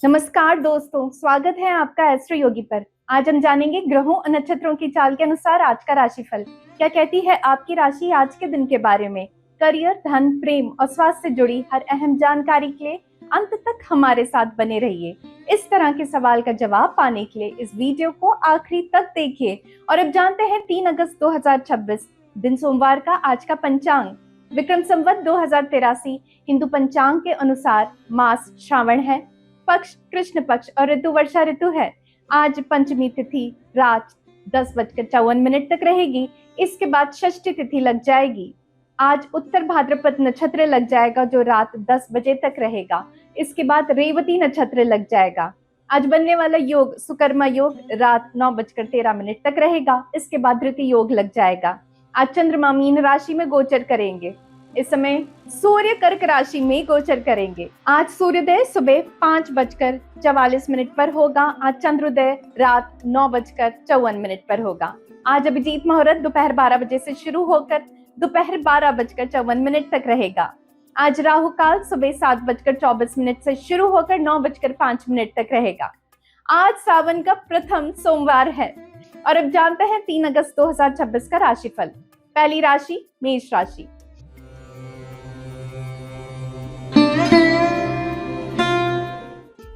नमस्कार दोस्तों, स्वागत है आपका एस्ट्रो योगी पर। आज हम जानेंगे ग्रहों और नक्षत्रों की चाल के अनुसार आज का राशिफल क्या कहती है आपकी राशि आज के दिन के बारे में। करियर, धन, प्रेम और स्वास्थ्य से जुड़ी हर अहम जानकारी के लिए अंत तक हमारे साथ बने रहिए। इस तरह के सवाल का जवाब पाने के लिए इस वीडियो को आखिरी तक देखिए। और अब जानते हैं 3 अगस्त 2026 दिन सोमवार का आज का पंचांग। विक्रम संवत 2083 हिंदू पंचांग के अनुसार मास श्रावण है, पक्ष कृष्ण पक्ष और ऋतु वर्षा ऋतु है। आज पंचमी तिथि रात 10:54 तक रहेगी। इसके बाद षष्ठी तिथि लग जाएगी। आज उत्तर भाद्रपद नक्षत्र लग जाएगा जो रात 10 बजे तक रहेगा। इसके बाद रेवती नक्षत्र लग जाएगा। आज बनने वाला योग सुकर्मा योग रात 9:13 तक रहेगा। इसके बाद धृति योग लग जाएगा। आज चंद्रमा मीन राशि में गोचर करेंगे। इस समय सूर्य कर्क राशि में गोचर करेंगे। आज सूर्योदय सुबह 5:44 पर होगा। आज चंद्रोदय रात 9:54 पर होगा। आज अभिजीत मुहूर्त दोपहर 12 बजे से शुरू होकर दोपहर 12:54 तक रहेगा। आज राहु काल सुबह 7:24 से शुरू होकर 9:05 तक रहेगा। आज सावन का प्रथम सोमवार है। और अब जानते हैं 3 अगस्त 2026 का राशिफल। पहली राशि मेष राशि।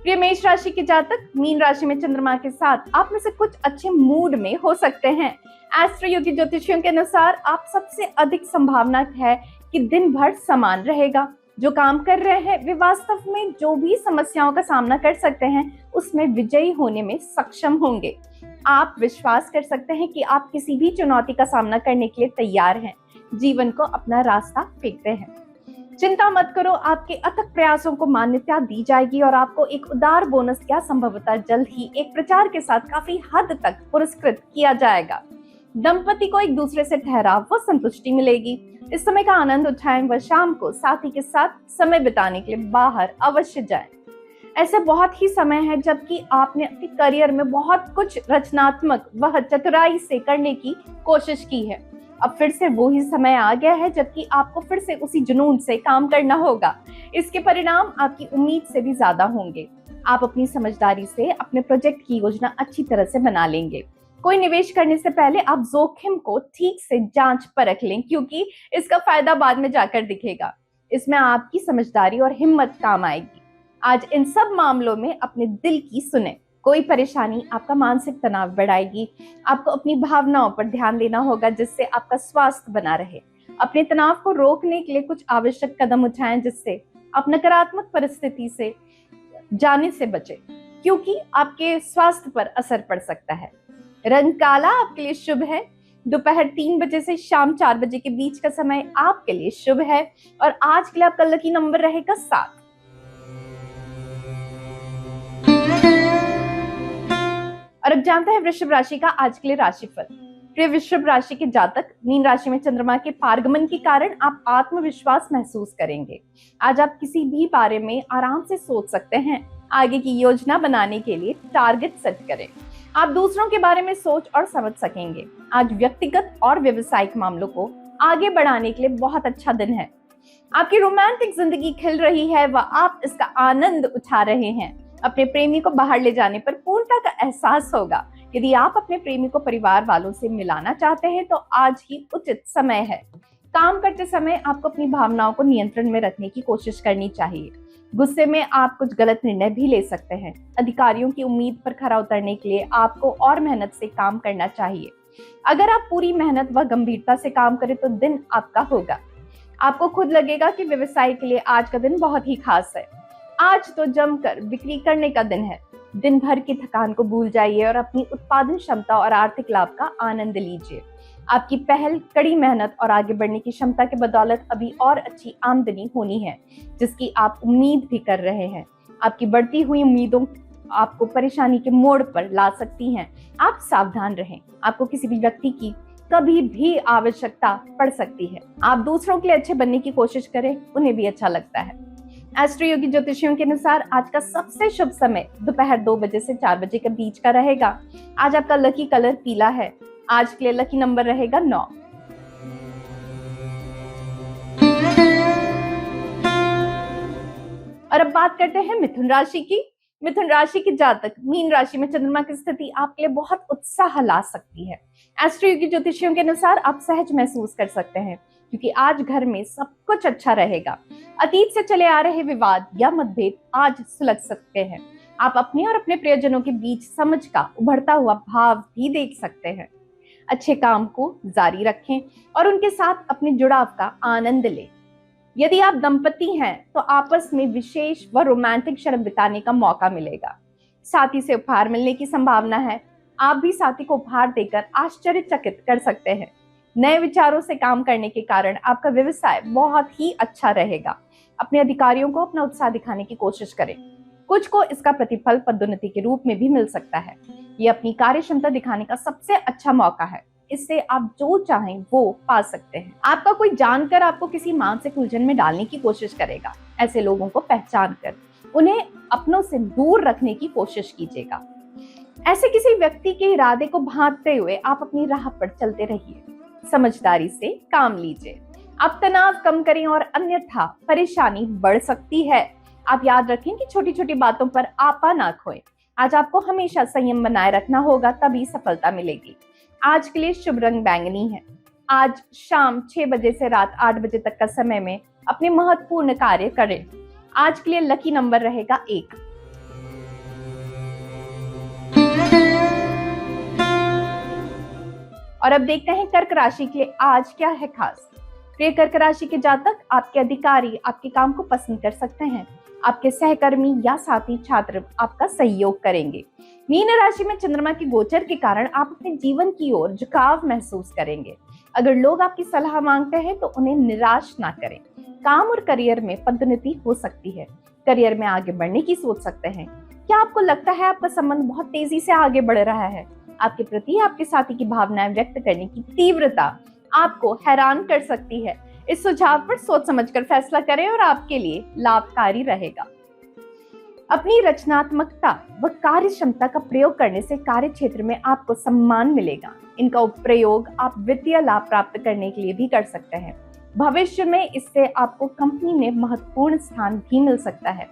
प्रिय मेष राशि के जातक, मीन राशि में चंद्रमा के साथ आप में से कुछ अच्छे मूड में हो सकते हैं। एस्ट्रो योगी ज्योतिषियों के अनुसार आप सबसे अधिक संभावना है कि दिन भर समान रहेगा। जो काम कर रहे हैं वे वास्तव में जो भी समस्याओं का सामना कर सकते हैं उसमें विजयी होने में सक्षम होंगे। आप विश्वास कर सकते हैं कि आप किसी भी चुनौती का सामना करने के लिए तैयार हैं। जीवन को अपना रास्ता फेंकते हैं। चिंता मत करो, आपके अथक प्रयासों को मान्यता दी जाएगी और आपको एक उदार बोनस या संभवतः जल्द ही एक प्रचार के साथ काफी हद तक पुरस्कृत किया जाएगा। दंपति को एक दूसरे से ठहराव व संतुष्टि मिलेगी। इस समय का आनंद उठाएं व शाम को साथी के साथ समय बिताने के लिए बाहर अवश्य जाएं। ऐसा बहुत ही समय है जबकि आपने अपने करियर में बहुत कुछ रचनात्मक व चतुराई से करने की कोशिश की है। अब फिर से वो ही समय आ गया है जबकि आपको फिर से उसी जुनून से काम करना होगा। इसके परिणाम आपकी उम्मीद से भी ज्यादा होंगे। आप अपनी समझदारी से अपने प्रोजेक्ट की योजना अच्छी तरह से बना लेंगे। कोई निवेश करने से पहले आप जोखिम को ठीक से जांच परख लें क्योंकि इसका फायदा बाद में जाकर दिखेगा। इसमें आपकी समझदारी और हिम्मत काम आएगी। आज इन सब मामलों में अपने दिल की सुने। कोई परेशानी आपका मानसिक तनाव बढ़ाएगी। आपको अपनी भावनाओं पर ध्यान देना होगा जिससे आपका स्वास्थ्य बना रहे। अपने तनाव को रोकने के लिए कुछ आवश्यक कदम उठाएं जिससे आप नकारात्मक परिस्थिति से जाने से बचें क्योंकि आपके स्वास्थ्य पर असर पड़ सकता है। रंग काला आपके लिए शुभ है। दोपहर 3 बजे से शाम 4 बजे के बीच का समय आपके लिए शुभ है। और आज के लिए आपका लकी नंबर रहेगा 7। और अब जानते हैं वृषभ राशि का आज के लिए राशिफल। प्रिय वृषभ राशि के जातक, मीन राशि में चंद्रमा के पारगमन के कारण आप आत्मविश्वास महसूस करेंगे। आज आप किसी भी बारे में आराम से सोच सकते हैं। आगे की योजना बनाने के लिए टारगेट सेट करें। आप दूसरों के बारे में सोच और समझ सकेंगे। आज व्यक्तिगत और व्यवसायिक मामलों को आगे बढ़ाने के लिए बहुत अच्छा दिन है। आपकी रोमांटिक जिंदगी खिल रही है व आप इसका आनंद उठा रहे हैं। अपने प्रेमी को बाहर ले जाने पर पूर्णता का एहसास होगा। यदि आप अपने प्रेमी को परिवार वालों से मिलाना चाहते हैं तो आज ही उचित समय है। काम करते समय आपको अपनी भावनाओं को नियंत्रण में रखने की कोशिश करनी चाहिए। गुस्से में आप कुछ गलत निर्णय भी ले सकते हैं। अधिकारियों की उम्मीद पर खरा उतरने के लिए आपको और मेहनत से काम करना चाहिए। अगर आप पूरी मेहनत व गंभीरता से काम करें तो दिन आपका होगा। आपको खुद लगेगा कि व्यवसाय के लिए आज का दिन बहुत ही खास है। आज तो जमकर बिक्री करने का दिन है। दिन भर की थकान को भूल जाइए और अपनी उत्पादन क्षमता और आर्थिक लाभ का आनंद लीजिए। आपकी पहल, कड़ी मेहनत और आगे बढ़ने की क्षमता के बदौलत अभी और अच्छी आमदनी होनी है जिसकी आप उम्मीद भी कर रहे हैं। आपकी बढ़ती हुई उम्मीदों आपको परेशानी के मोड़ पर ला सकती हैं। आप सावधान रहें। आपको किसी भी व्यक्ति की कभी भी आवश्यकता पड़ सकती है। आप दूसरों के लिए अच्छे बनने की कोशिश करें, उन्हें भी अच्छा लगता है। एस्ट्रो योगी ज्योतिषियों के अनुसार आज का सबसे शुभ समय दोपहर 2 बजे से 4 बजे के बीच का रहेगा। आज आपका लकी कलर पीला है। आज के लिए लकी नंबर रहेगा 9। और अब बात करते हैं मिथुन राशि की। मिथुन राशि के जातक, मीन राशि में चंद्रमा की स्थिति आपके लिए बहुत उत्साह ला सकती है। एस्ट्रो योगी ज्योतिषियों के अनुसार आप सहज महसूस कर सकते हैं क्योंकि आज घर में सब कुछ अच्छा रहेगा। अतीत से चले आ रहे विवाद या मतभेद आज सुलझ सकते हैं। आप अपने और अपने प्रियजनों के बीच समझ का उभरता हुआ भाव भी देख सकते हैं। अच्छे काम को जारी रखें और उनके साथ अपने जुड़ाव का आनंद लें। यदि आप दंपति हैं तो आपस में विशेष व रोमांटिक क्षण बिताने का मौका मिलेगा। साथी से उपहार मिलने की संभावना है। आप भी साथी को उपहार देकर आश्चर्यचकित कर सकते हैं। नए विचारों से काम करने के कारण आपका व्यवसाय बहुत ही अच्छा रहेगा। अपने अधिकारियों को अपना उत्साह दिखाने की कोशिश करें। कुछ को इसका प्रतिफल पदोन्नति के रूप में भी मिल सकता है। ये अपनी कार्य क्षमता दिखाने का सबसे अच्छा मौका है। इससे आप जो चाहें वो पा सकते हैं। आपका कोई जानकर आपको किसी मानसिक उलझन में डालने की कोशिश करेगा। ऐसे लोगों को पहचान कर उन्हें अपनों से दूर रखने की कोशिश कीजिएगा। ऐसे किसी व्यक्ति के इरादे को भांपते हुए आप अपनी राह पर चलते रहिए। समझदारी से काम लीजिए। आप तनाव कम करें और अन्यथा परेशानी बढ़ सकती है। आप याद रखें कि छोटी छोटी बातों पर आपा ना खोएं। आज आपको हमेशा संयम बनाए रखना होगा, तभी सफलता मिलेगी। आज के लिए शुभ रंग बैंगनी है। आज शाम 6 बजे से रात 8 बजे तक का समय में अपने महत्वपूर्ण कार्य करें। आज के लिए लकी नंबर रहेगा 1। और अब देखते हैं कर्क राशि के लिए आज क्या है खास। प्रिय कर्क राशि के जातक, आपके अधिकारी आपके काम को पसंद कर सकते हैं। आपके सहकर्मी या साथी छात्र आपका सहयोग करेंगे। मीन राशि में चंद्रमा के गोचर के कारण आप अपने जीवन की ओर झुकाव महसूस करेंगे। अगर लोग आपकी सलाह मांगते हैं तो उन्हें निराश ना करें। काम और करियर में पदोन्नति हो सकती है। करियर में आगे बढ़ने की सोच सकते हैं। क्या आपको लगता है आपका संबंध बहुत तेजी से आगे बढ़ रहा है? आपके प्रति आपके साथी की भावनाएं व्यक्त करने की तीव्रता आपको हैरान कर सकती है। इस सुझाव पर सोच समझकर फैसला करें और आपके लिए लाभकारी रहेगा। अपनी रचनात्मकता व कार्य क्षमता का प्रयोग करने से कार्य क्षेत्र में आपको सम्मान मिलेगा। इनका प्रयोग आप वित्तीय लाभ प्राप्त करने के लिए भी कर सकते हैं। भविष्य में इससे आपको कंपनी में महत्वपूर्ण स्थान भी मिल सकता है।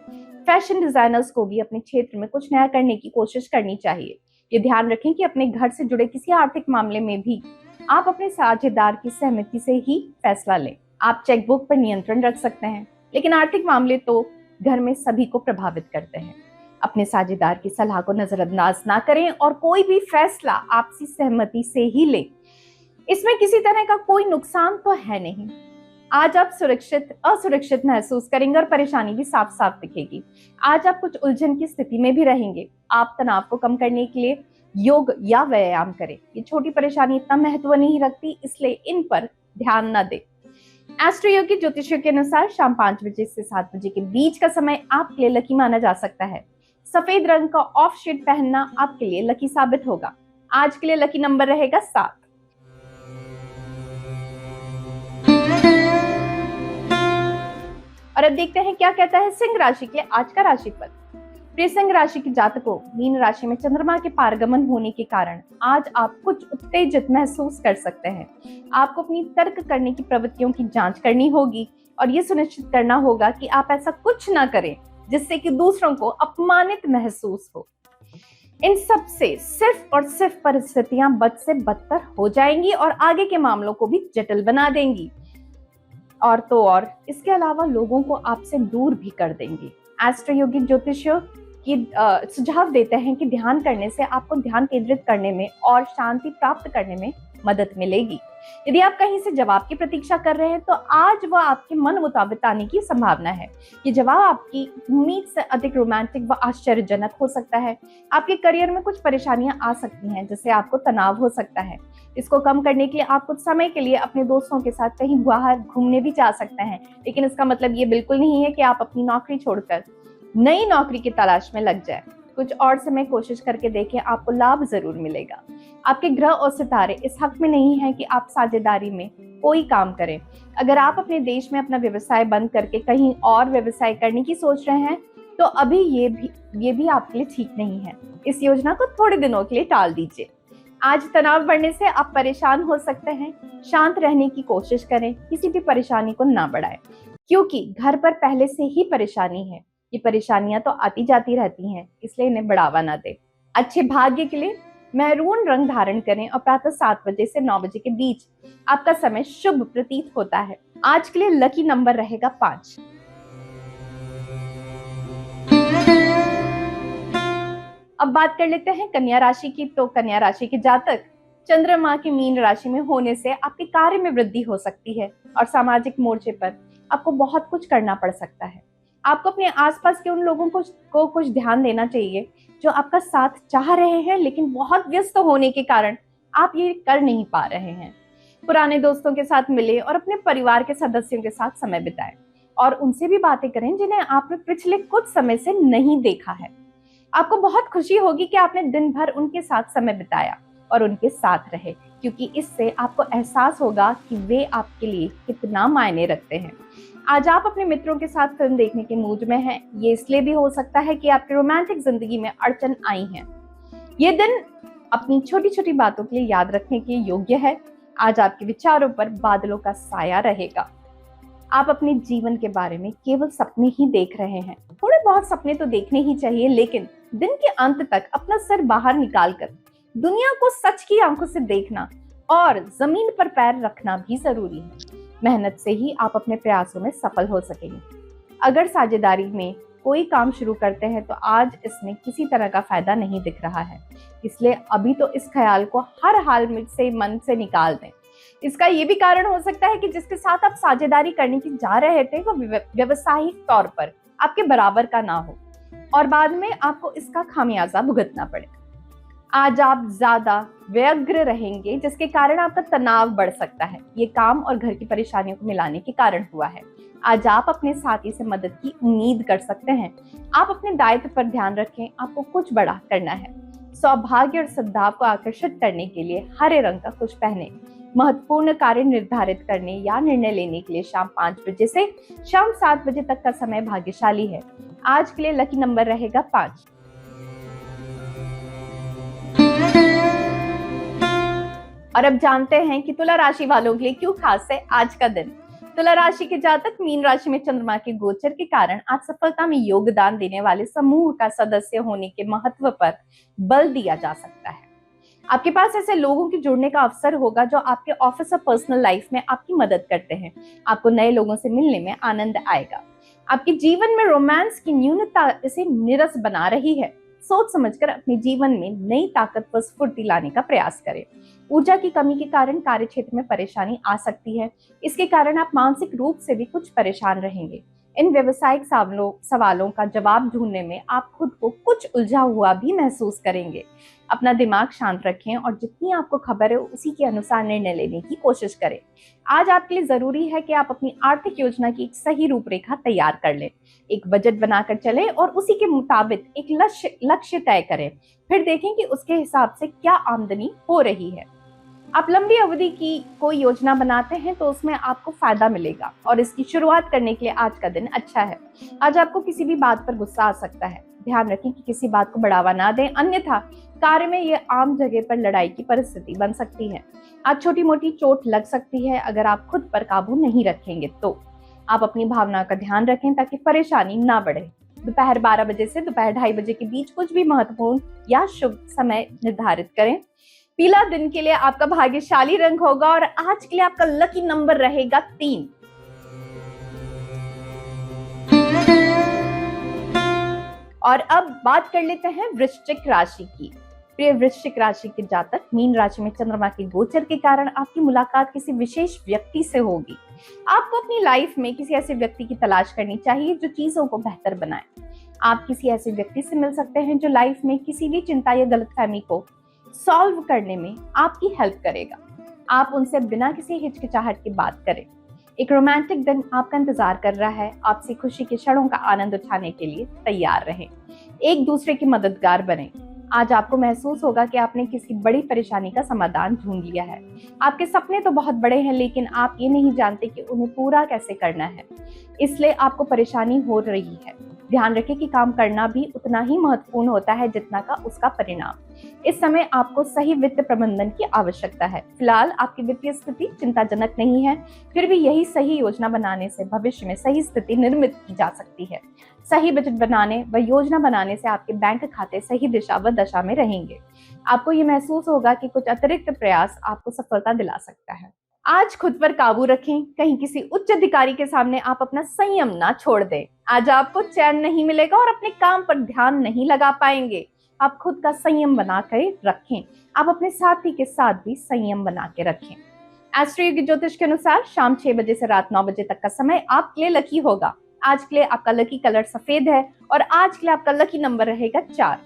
फैशन डिजाइनर्स को भी अपने क्षेत्र में कुछ नया करने की कोशिश करनी चाहिए। ये ध्यान रखें कि अपने घर से जुड़े किसी आर्थिक मामले में भी आप अपने साझेदार की सहमति से ही फैसला लें। आप चेकबुक पर नियंत्रण रख सकते हैं, लेकिन आर्थिक मामले तो घर में सभी को प्रभावित करते हैं। अपने साझेदार की सलाह को नजरअंदाज ना करें और कोई भी फैसला आपसी सहमति से ही लें। इसमें किसी तरह का कोई नुकसान तो है नहीं। आज आप असुरक्षित महसूस करेंगे और परेशानी भी साफ साफ दिखेगी। आज आप कुछ उलझन की स्थिति में भी रहेंगे। आप तनाव को कम करने के लिए योग या व्यायाम करें। ये छोटी परेशानी इतना महत्व नहीं रखती, इसलिए इन पर ध्यान न दें। एस्ट्रो योगी ज्योतिषियों के अनुसार शाम 5 बजे से 7 बजे के बीच का समय आपके लिए लकी माना जा सकता है। सफेद रंग का ऑफ शेड पहनना आपके लिए लकी साबित होगा। आज के लिए लकी नंबर रहेगा 7। और अब देखते हैं क्या कहता है सिंह राशि के आज का राशिफल। प्रिय सिंह राशि के जातकों, मीन राशि में चंद्रमा के पारगमन होने के कारण आज आप कुछ उत्तेजित महसूस कर सकते हैं। आपको अपनी तर्क करने की प्रवृत्तियों की जांच करनी होगी और ये सुनिश्चित करना होगा कि आप ऐसा कुछ ना करें जिससे कि दूसरों को अपमानित महसूस हो। इन सब से सिर्फ और सिर्फ परिस्थितियां बद से बदतर हो जाएंगी और आगे के मामलों को भी जटिल बना देंगी। और तो और इसके अलावा लोगों को आपसे दूर भी कर देंगी। एस्ट्रो योगी ज्योतिषियों की सुझाव देते हैं कि ध्यान करने से आपको ध्यान केंद्रित करने में और शांति प्राप्त करने में मदद मिलेगी। यदि आप कहीं से जवाब की प्रतीक्षा कर रहे हैं तो आज वह आपके मन मुताबिक आने की संभावना है। ये जवाब आपकी उम्मीद से अधिक रोमांटिक व आश्चर्यजनक हो सकता है। आपके करियर में कुछ परेशानियां आ सकती हैं जिससे आपको तनाव हो सकता है। इसको कम करने के लिए आप कुछ समय के लिए अपने दोस्तों के साथ कहीं बाहर घूमने भी जा सकते हैं, लेकिन इसका मतलब ये बिल्कुल नहीं है कि आप अपनी नौकरी छोड़कर नई नौकरी की तलाश में लग जाए। कुछ और समय कोशिश करके देखें, आपको लाभ जरूर मिलेगा। आपके ग्रह और सितारे इस हक में नहीं है कि आप साझेदारी में कोई काम करें। अगर आप अपने देश में अपना व्यवसाय बंद करके कहीं और व्यवसाय करने की सोच रहे हैं तो अभी ये भी आपके लिए ठीक नहीं है। इस योजना को थोड़े दिनों के लिए टाल दीजिए। आज तनाव बढ़ने से आप परेशान हो सकते हैं। शांत रहने की कोशिश करें, किसी भी परेशानी को ना बढ़ाएं, क्योंकि घर पर पहले से ही परेशानी है। ये परेशानियां तो आती जाती रहती हैं, इसलिए इन्हें बढ़ावा ना दें। अच्छे भाग्य के लिए मैरून रंग धारण करें और प्रातः 7 बजे से 9 बजे के बीच आपका समय शुभ प्रतीत होता है। आज के लिए लकी नंबर रहेगा 5। अब बात कर लेते हैं कन्या राशि की। तो कन्या राशि के जातक चंद्रमा की मीन राशि में होने से आपके कार्य में वृद्धि हो सकती है और सामाजिक मोर्चे पर आपको बहुत कुछ करना पड़ सकता है। आपको अपने आसपास के उन लोगों को कुछ ध्यान देना चाहिए जो आपका साथ चाह रहे हैं, लेकिन बहुत व्यस्त होने के कारण आप ये कर नहीं पा रहे हैं। पुराने दोस्तों के साथ मिले और अपने परिवार के सदस्यों के साथ समय बिताएं और उनसे भी बातें करें जिन्हें आपने पिछले कुछ समय से नहीं देखा है। आपको बहुत खुशी होगी कि आपने दिन भर उनके साथ समय बिताया और उनके साथ रहे, क्योंकि इससे आपको एहसास होगा कि वे आपके लिए कितना मायने रखते हैं। आज आप अपने मित्रों के साथ फिल्म देखने के मूड में हैं। ये इसलिए भी हो सकता है कि आपकी रोमांटिक जिंदगी में अड़चन आई है। ये दिन अपनी छोटी छोटी बातों के लिए याद रखने के योग्य है। आज आपके विचारों पर बादलों का साया रहेगा। आप अपने जीवन के बारे में केवल सपने ही देख रहे हैं। थोड़े बहुत सपने तो देखने ही चाहिए, लेकिन दिन के अंत तक अपना सर बाहर निकालकर दुनिया को सच की आंखों से देखना और जमीन पर पैर रखना भी जरूरी है। मेहनत से ही आप अपने प्रयासों में सफल हो सकेंगे। अगर साझेदारी में कोई काम शुरू करते हैं तो आज इसमें किसी तरह का फायदा नहीं दिख रहा है, इसलिए अभी तो इस ख्याल को हर हाल में से मन से निकाल दें। इसका ये भी कारण हो सकता है कि जिसके साथ आप साझेदारी करने की जा रहे थे वो व्यवसायिक तौर पर आपके बराबर का ना हो और बाद में आपको इसका खामियाजा भुगतना पड़े। आज आप ज्यादा व्यग्र रहेंगे, जिसके कारण आपका तनाव बढ़ सकता है। ये काम और घर की परेशानियों को मिलाने के कारण हुआ है। आज आप अपने साथी से मदद की उम्मीद कर सकते हैं। आप अपने दायित्व पर ध्यान रखें, आपको कुछ बड़ा करना है। सौभाग्य और सद्भाव को आकर्षित करने के लिए हरे रंग का कुछ पहने। महत्वपूर्ण कार्य निर्धारित करने या निर्णय लेने के लिए शाम 5 बजे से शाम 7 बजे तक का समय भाग्यशाली है। आज के लिए लकी नंबर रहेगा 5। और अब जानते हैं कि तुला राशि वालों के लिए क्यों खास है आज का दिन। तुला राशि के जातक मीन राशि में चंद्रमा के गोचर के कारण आज सफलता में योगदान देने वाले समूह का सदस्य होने के महत्व पर बल दिया जा सकता है। आपके पास ऐसे लोगों के जुड़ने का अवसर होगा जो आपके ऑफिस और पर्सनल लाइफ में आपकी मदद करते हैं। आपको नए लोगों से मिलने में आनंद आएगा। आपके जीवन में रोमांस की न्यूनता इसे निरस बना रही है। सोच समझकर अपने जीवन में नई ताकत व स्फूर्ति लाने का प्रयास करें। ऊर्जा की कमी के कारण कार्य क्षेत्र में परेशानी आ सकती है। इसके कारण आप मानसिक रूप से भी कुछ परेशान रहेंगे। इन व्यवसायिक सवालों का जवाब ढूंढने में आप खुद को कुछ उलझा हुआ भी महसूस करेंगे। अपना दिमाग शांत रखें और जितनी आपको खबर है उसी के अनुसार निर्णय लेने की कोशिश करें। आज आपके लिए जरूरी है कि आप अपनी आर्थिक योजना की एक सही रूपरेखा तैयार कर लें। एक बजट बनाकर चलें और उसी के मुताबिक एक लक्ष्य तय करें। फिर देखें कि उसके हिसाब से क्या आमदनी हो रही है। आप लंबी अवधि की कोई योजना बनाते हैं तो उसमें आपको फायदा मिलेगा और इसकी शुरुआत करने के लिए आज का दिन अच्छा है। आज आपको किसी भी बात पर गुस्सा आ सकता है। ध्यान रखें कि किसी बात को बढ़ावा ना दें, अन्यथा कार्य में ये आम जगह पर लड़ाई की परिस्थिति बन सकती है। आज छोटी मोटी चोट लग सकती है अगर आप खुद पर काबू नहीं रखेंगे तो। आप अपनी भावना का ध्यान रखें ताकि परेशानी ना बढ़े। दोपहर 12 बजे से दोपहर 2:30 बजे के बीच कुछ भी महत्वपूर्ण या शुभ समय निर्धारित करें। पीला दिन के लिए आपका भाग्यशाली रंग होगा और आज के लिए आपका लकी नंबर रहेगा 3। और अब बात कर लेते हैं वृश्चिक राशि की। प्रिय वृश्चिक राशि के जातक, मीन राशि में चंद्रमा के गोचर के कारण आपकी मुलाकात किसी विशेष व्यक्ति से होगी। आपको अपनी लाइफ में किसी ऐसे व्यक्ति की तलाश करनी चाहिए जो चीजों को बेहतर बनाए। आप किसी ऐसे व्यक्ति से मिल सकते हैं जो लाइफ में किसी भी चिंता या गलतफहमी को सॉल्व करने में आपकी हेल्प करेगा। आप उनसे बिना किसी हिचकिचाहट की बात करें। एक रोमांटिक दिन आपका इंतजार कर रहा है। आपसी खुशी के क्षणों का आनंद उठाने के लिए तैयार रहें। एक दूसरे के मददगार बने। आज आपको महसूस होगा कि आपने किसी बड़ी परेशानी का समाधान ढूंढ लिया है। आपके सपने तो बहुत बड़े हैं, लेकिन आप ये नहीं जानते कि उन्हें पूरा कैसे करना है, इसलिए आपको परेशानी हो रही है। ध्यान रखें कि काम करना भी उतना ही महत्वपूर्ण होता है जितना का उसका परिणाम। इस समय आपको सही वित्त प्रबंधन की आवश्यकता है। फिलहाल आपकी वित्तीय स्थिति चिंताजनक नहीं है, फिर भी यही सही योजना बनाने से भविष्य में सही स्थिति निर्मित की जा सकती है। सही बजट बनाने व योजना बनाने से आपके बैंक खाते सही दिशा व दशा में रहेंगे। आपको ये महसूस होगा कि कुछ अतिरिक्त प्रयास आपको सफलता दिला सकता है। आज खुद पर काबू रखें, कहीं किसी उच्च अधिकारी के सामने आप अपना संयम ना छोड़ दें। आज आपको चैन नहीं मिलेगा और अपने काम पर ध्यान नहीं लगा पाएंगे। आप खुद का संयम बना कर रखें। आप अपने साथी के साथ भी संयम बना के रखें। एस्ट्रो योगी ज्योतिष के अनुसार शाम 6 बजे से रात 9 बजे तक का समय आपके लिए लकी होगा। आज के लिए आपका लकी कलर सफेद है और आज के लिए आपका लकी नंबर रहेगा 4।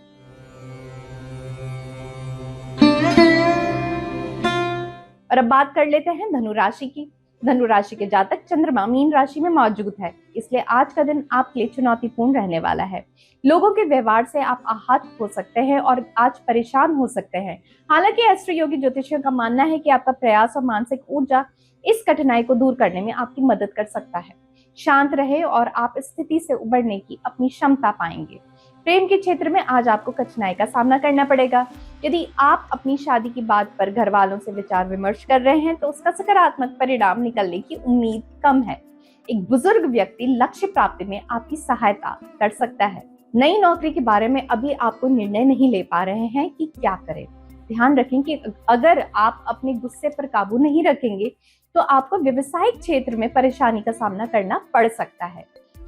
और अब बात कर लेते हैं धनु राशि की। धनु राशि के जातक चंद्रमा मीन राशि में मौजूद है, इसलिए आज का दिन आपके लिए चुनौतीपूर्ण रहने वाला है। लोगों के व्यवहार से आप आहत हो सकते हैं और आज परेशान हो सकते हैं। हालांकि एस्ट्रो योगी ज्योतिषियों का मानना है कि आपका प्रयास और मानसिक ऊर्जा इस कठिनाई को दूर करने में आपकी मदद कर सकता है। शांत रहे और आप इस स्थिति से उबरने की अपनी क्षमता पाएंगे। प्रेम के क्षेत्र में आज आपको कठिनाई का सामना करना पड़ेगा। यदि आप अपनी शादी की बात पर घर वालों से विचार विमर्श कर रहे हैं तो उसका सकारात्मक परिणाम निकलने की उम्मीद कम है। एक बुजुर्ग व्यक्ति लक्ष्य प्राप्ति में आपकी सहायता कर सकता है। नई नौकरी के बारे में अभी आपको निर्णय नहीं ले पा रहे हैं कि क्या करें। ध्यान रखें कि अगर आप अपने गुस्से पर काबू नहीं रखेंगे तो आपको व्यवसायिक क्षेत्र में परेशानी का सामना करना पड़ सकता है।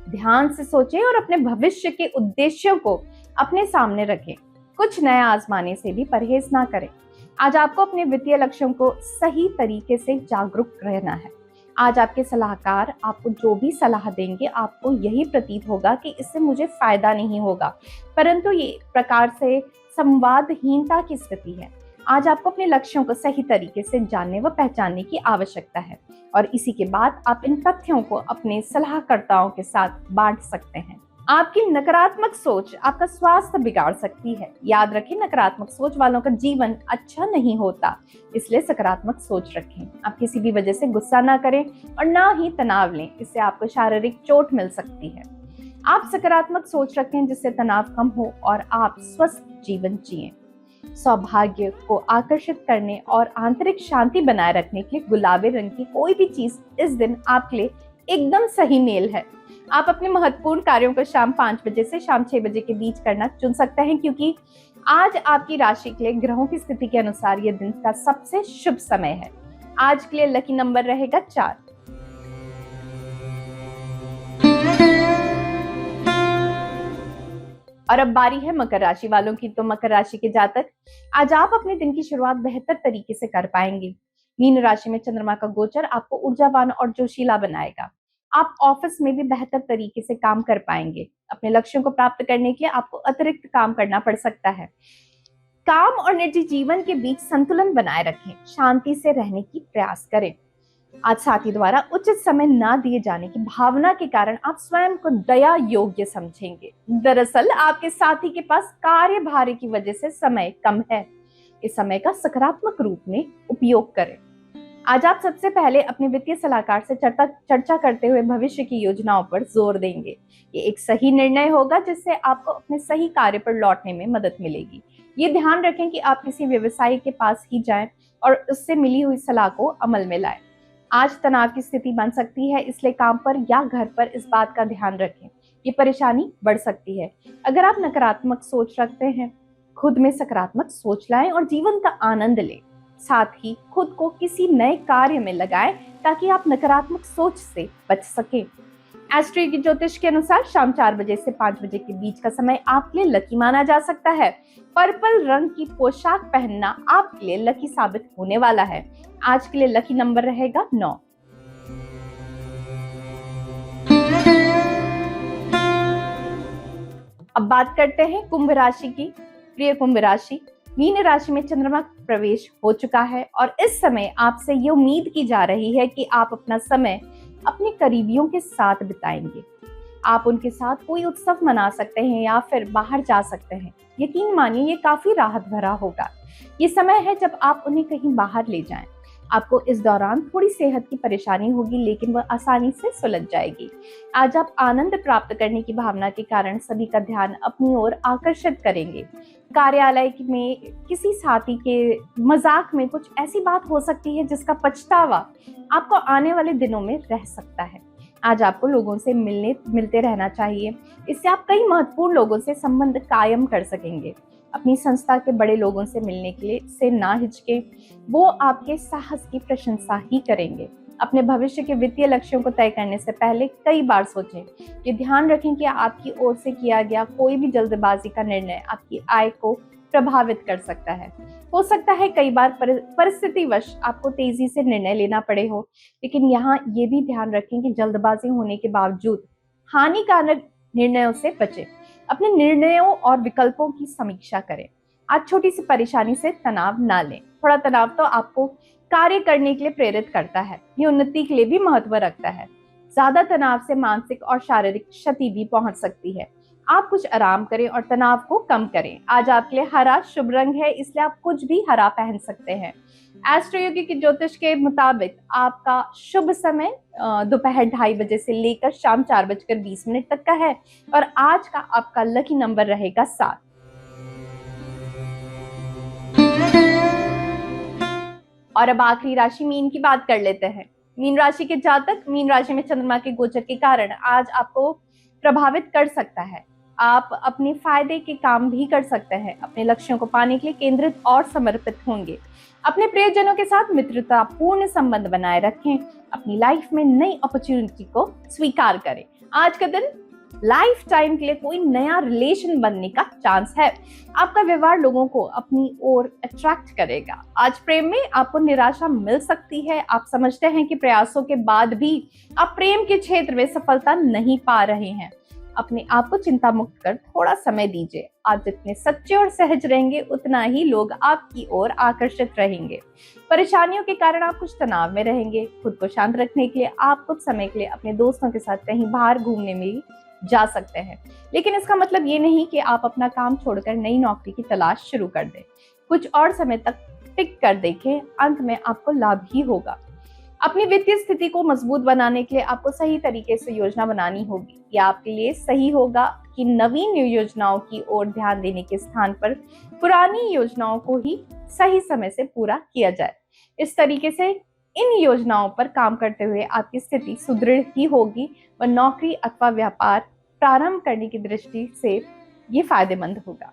ध्यान से सोचें और अपने भविष्य के उद्देश्यों को अपने सामने रखें। कुछ नया आजमाने से भी परहेज ना करें। आज आपको अपने वित्तीय लक्ष्यों को सही तरीके से जागरूक रहना है। आज आपके सलाहकार आपको जो भी सलाह देंगे आपको यही प्रतीत होगा कि इससे मुझे फायदा नहीं होगा, परंतु ये प्रकार से संवादहीनता की स्थिति है। आज आपको अपने लक्ष्यों को सही तरीके से जानने व पहचानने की आवश्यकता है और इसी के बाद आप इन तथ्यों को अपने सलाहकर्ताओं के साथ बांट सकते हैं। आपकी नकारात्मक सोच आपका स्वास्थ्य बिगाड़ सकती है। याद रखें, नकारात्मक सोच वालों का जीवन अच्छा नहीं होता, इसलिए सकारात्मक सोच रखें। आप किसी भी वजह से गुस्सा ना करें और ना ही तनाव लें, इससे आपको शारीरिक चोट मिल सकती है। आप सकारात्मक सोच रखें जिससे तनाव कम हो और आप स्वस्थ जीवन जिएं। सौभाग्य को आकर्षित करने और आंतरिक शांति बनाए रखने के लिए गुलाबी रंग की कोई भी चीज इस दिन आपके लिए एकदम सही मेल है। आप अपने महत्वपूर्ण कार्यों को शाम 5 बजे से शाम 6 बजे के बीच करना चुन सकते हैं, क्योंकि आज आपकी राशि के लिए ग्रहों की स्थिति के अनुसार यह दिन का सबसे शुभ समय है। आज के लिए लकी नंबर रहेगा 4। और अब बारी है मकर राशि वालों की। तो मकर राशि के जातक आज आप अपने दिन की शुरुआत बेहतर तरीके से कर पाएंगे। मीन राशि में चंद्रमा का गोचर आपको ऊर्जावान और जोशीला बनाएगा। आप ऑफिस में भी बेहतर तरीके से काम कर पाएंगे। अपने लक्ष्यों को प्राप्त करने के लिए आपको अतिरिक्त काम करना पड़ सकता है। काम और निजी जीवन के बीच संतुलन बनाए रखें। शांति से रहने की प्रयास करें। आज साथी द्वारा उचित समय ना दिए जाने की भावना के कारण आप स्वयं को दया योग्य समझेंगे। दरअसल आपके साथी के पास कार्यभार की वजह से समय कम है। इस समय का सकारात्मक रूप में उपयोग करें। आज आप सबसे पहले अपने वित्तीय सलाहकार से चर्चा करते हुए भविष्य की योजनाओं पर जोर देंगे। ये एक सही निर्णय होगा जिससे आपको अपने सही कार्य पर लौटने में मदद मिलेगी। ये ध्यान रखें कि आप किसी व्यवसायी के पास ही जाएं और उससे मिली हुई सलाह को अमल में लाएं। आज तनाव की स्थिति बन सकती है, इसलिए काम पर या घर पर इस बात का ध्यान रखें। ये परेशानी बढ़ सकती है। अगर आप नकारात्मक सोच रखते हैं, खुद में सकारात्मक सोच लाएं और जीवन का आनंद लें। साथ ही खुद को किसी नए कार्य में लगाएं ताकि आप नकारात्मक सोच से बच सकें। एस्ट्रो योगी ज्योतिष के अनुसार शाम 4 बजे से 5 बजे के बीच का समय आपके लिए लकी माना जा सकता है। पर्पल रंग की पोशाक पहनना आपके लिए लकी साबित होने वाला है। आज के लिए लकी नंबर रहेगा 9। अब बात करते हैं कुंभ राशि की। प्रिय कुंभ राशि, मीन राशि में चंद्रमा प्रवेश हो चुका है और इस समय आपसे ये उम्मीद की जा रही है कि आप अपना समय अपने करीबियों के साथ बिताएंगे। आप उनके साथ कोई उत्सव मना सकते हैं या फिर बाहर जा सकते हैं। यकीन मानिए ये काफी राहत भरा होगा। ये समय है जब आप उन्हें कहीं बाहर ले जाएं। आपको इस दौरान थोड़ी सेहत की परेशानी होगी, लेकिन वह आसानी से सुलझ जाएगी। आज आप आनंद प्राप्त करने की भावना के कारण सभी का ध्यान अपनी ओर आकर्षित करेंगे। कार्यालय में किसी साथी के मजाक में कुछ ऐसी बात हो सकती है जिसका पछतावा आपको आने वाले दिनों में रह सकता है। आज आपको लोगों से मिलते रहना चाहिए, इससे आप कई महत्वपूर्ण लोगों से संबंध कायम कर सकेंगे। अपनी संस्था के बड़े लोगों से मिलने के लिए से ना हिचके, वो आपके साहस की प्रशंसा ही करेंगे। अपने भविष्य के वित्तीय लक्ष्यों को तय करने से पहले कई बार सोचें। ये ध्यान रखें कि आपकी ओर से किया गया कोई भी जल्दबाजी का निर्णय आपकी आय को प्रभावित कर सकता है। हो सकता है कई बार परिस्थितिवश आपको तेजी से निर्णय लेना पड़े हो, लेकिन यहाँ ये भी ध्यान रखें कि जल्दबाजी होने के बावजूद हानिकारक निर्णयों से बचें। अपने निर्णयों और विकल्पों की समीक्षा करें। आज छोटी सी परेशानी से तनाव ना लें। थोड़ा तनाव तो आपको कार्य करने के लिए प्रेरित करता है, ये उन्नति के लिए भी महत्व रखता है। ज्यादा तनाव से मानसिक और शारीरिक क्षति भी पहुंच सकती है। आप कुछ आराम करें और तनाव को कम करें। आज आपके लिए हरा शुभ रंग है, इसलिए आप कुछ भी हरा पहन सकते हैं। एस्ट्रो योगी की ज्योतिष के मुताबिक आपका शुभ समय दोपहर 2:30 बजे से लेकर शाम 4:20 तक का है और आज का आपका लकी नंबर रहेगा 7। और अब आखिरी राशि मीन की बात कर लेते हैं। मीन राशि के जातक, मीन राशि में चंद्रमा के गोचर के कारण आज आपको प्रभावित कर सकता है। आप अपने फायदे के काम भी कर सकते हैं। अपने लक्ष्यों को पाने के लिए केंद्रित और समर्पित होंगे। अपने प्रियजनों के साथ मित्रतापूर्ण संबंध बनाए रखें। अपनी लाइफ में नई अपॉर्चुनिटी को स्वीकार करें। आज का दिन लाइफ टाइम के लिए कोई नया रिलेशन बनने का चांस है। आपका व्यवहार लोगों को अपनी ओर अट्रैक्ट करेगा। आज प्रेम में आपको निराशा मिल सकती है। आप समझते हैं कि प्रयासों के बाद भी आप प्रेम के क्षेत्र में सफलता नहीं पा रहे हैं। अपने आप को चिंता मुक्त कर थोड़ा समय दीजिए। आप जितने सच्चे और सहज रहेंगे, उतना ही लोग आपकी ओर आकर्षित रहेंगे। परेशानियों के कारण आप कुछ तनाव में रहेंगे। खुद को शांत रखने के लिए आप कुछ समय के लिए अपने दोस्तों के साथ कहीं बाहर घूमने में जा सकते हैं, लेकिन इसका मतलब ये नहीं कि आप अपना काम छोड़कर नई नौकरी की तलाश शुरू कर दें। कुछ और समय तक टिक कर देखें, अंत में आपको लाभ ही होगा। अपनी वित्तीय स्थिति को मजबूत बनाने के लिए आपको सही तरीके से योजना बनानी होगी। यह आपके लिए सही होगा कि नवीन योजनाओं की ओर ध्यान देने के स्थान पर पुरानी योजनाओं को ही सही समय से पूरा किया जाए। इस तरीके से इन योजनाओं पर काम करते हुए आपकी स्थिति सुदृढ़ ही होगी और नौकरी अथवा व्यापार प्रारंभ करने की दृष्टि से ये फायदेमंद होगा।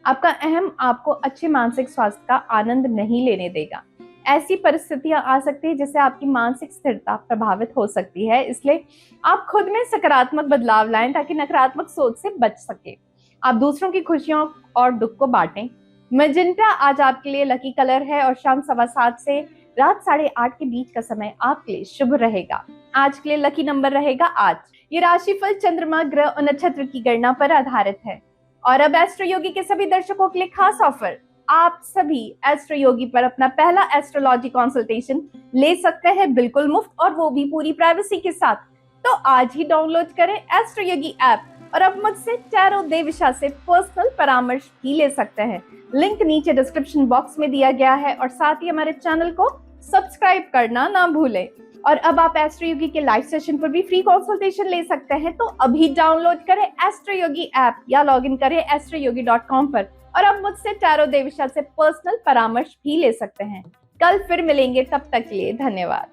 आपका अहम आपको अच्छे मानसिक स्वास्थ्य का आनंद नहीं लेने देगा। ऐसी परिस्थितियां आ सकती है जिससे आपकी मानसिक स्थिरता प्रभावित हो सकती है, इसलिए आप खुद में सकारात्मक बदलाव लाएं ताकि नकारात्मक सोच से बच सके। आप दूसरों की खुशियों और दुख को बांटें। मैजेंटा आज आपके लिए लकी कलर है और शाम 7:15 से रात 8:30 के बीच का समय आपके लिए शुभ रहेगा। आज के लिए लकी नंबर रहेगा 8। ये राशिफल चंद्रमा, ग्रह और नक्षत्र की गणना पर आधारित है। और अब एस्ट्रो योगी के सभी दर्शकों के लिए खास ऑफर। आप सभी एस्ट्रो योगी पर अपना पहला एस्ट्रोलॉजी कंसल्टेशन ले सकते हैं बिल्कुल मुफ्त, और वो भी पूरी प्राइवेसी के साथ। तो आज ही डाउनलोड करें एस्ट्रो योगी ऐप और अब मुझसे टैरो देविशा से पर्सनल परामर्श भी ले सकते हैं। लिंक नीचे डिस्क्रिप्शन बॉक्स में दिया गया है और साथ ही हमारे चैनल को सब्सक्राइब करना ना भूलें। और अब आप एस्ट्रो योगी के लाइव सेशन पर भी फ्री कंसल्टेशन ले सकते हैं। तो अभी डाउनलोड करें एस्ट्रो योगी ऐप या लॉगिन करें astroyogi.com पर और अब मुझसे टैरो देविशा से पर्सनल परामर्श भी ले सकते हैं। कल फिर मिलेंगे, तब तक के लिए धन्यवाद।